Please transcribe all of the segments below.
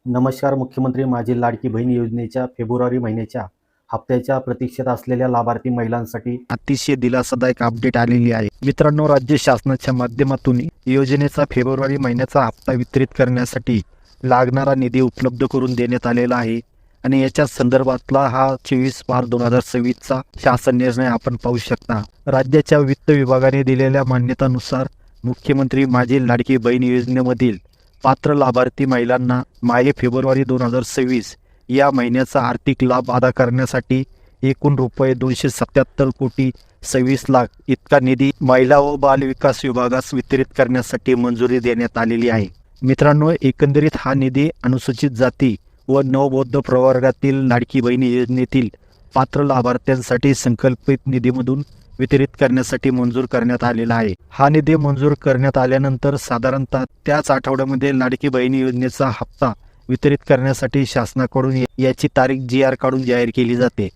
नमस्कार. मुख्यमंत्री माझी लाडकी बहीण योजनेच्या फेब्रुवारी महिन्याच्या हप्त्याच्या प्रतीक्षेत असलेल्या लाभार्थी महिलांसाठी अतिशय दिलासादायक अपडेट आलेली आहे. मित्रांनो, राज्य शासनाच्या माध्यमातून योजनेचा फेब्रुवारी महिन्याचा हप्ता वितरित करण्यासाठी लागणारा निधी उपलब्ध करून देण्यात आलेला आहे आणि याच्या संदर्भातला हा 24/5/2026चा शासन निर्णय आपण पाहू शकता. राज्याच्या वित्त विभागाने दिलेल्या मान्यतानुसार मुख्यमंत्री माझी लाडकी बहीण योजनेमधील पात्र लाभार्थी महिलांना मागे फेब्रुवारी 2026 या महिन्याचा आर्थिक लाभ अदा करण्यासाठी एकूण रुपये 277,26,00,000 इतका निधी महिला व बाल विकास विभागास वितरित करण्यासाठी मंजुरी देण्यात आलेली आहे. मित्रांनो, एकंदरीत हा निधी अनुसूचित जाती व नवबौद्ध प्रवर्गातील लाडकी बहीण योजनेतील पात्र लाभार्थ्यांसाठी संकल्पित निधीमधून वितरित करण्यासाठी मंजूर करण्यात आलेला आहे. हा निधी मंजूर करण्यात आल्यानंतर साधारणतः त्याच आठवड्यामध्ये लाडकी बहिणी योजनेचा हप्ता वितरित करण्यासाठी शासनाकडून याची तारीख GR काढून जाहीर केली जाते.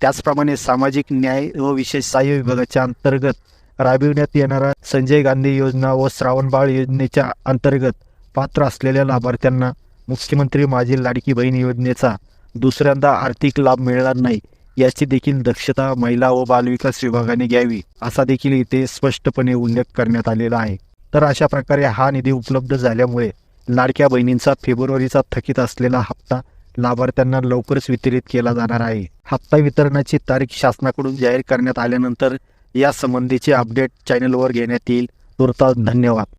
त्याचप्रमाणे सामाजिक न्याय व विशेष सहाय्य विभागाच्या अंतर्गत राबविण्यात येणाऱ्या संजय गांधी योजना व श्रावणबाळ योजनेच्या अंतर्गत पात्र असलेल्या लाभार्थ्यांना मुख्यमंत्री माझी लाडकी बहीण योजनेचा दुसऱ्यांदा आर्थिक लाभ मिळणार नाही याची देखील दक्षता महिला व बालविकास विभागाने घ्यावी असा देखील इथे स्पष्टपणे उल्लेख करण्यात आलेला आहे. तर अशा प्रकारे हा निधी उपलब्ध झाल्यामुळे लाडक्या बहिणींचा फेब्रुवारीचा थकीत असलेला हप्ता लाभार्थ्यांना लवकरच वितरित केला जाणार आहे. हप्ता वितरणाची तारीख शासनाकडून जाहीर करण्यात आल्यानंतर या संबंधीचे अपडेट चॅनलवर घेण्यात येईल. तुर्तास धन्यवाद.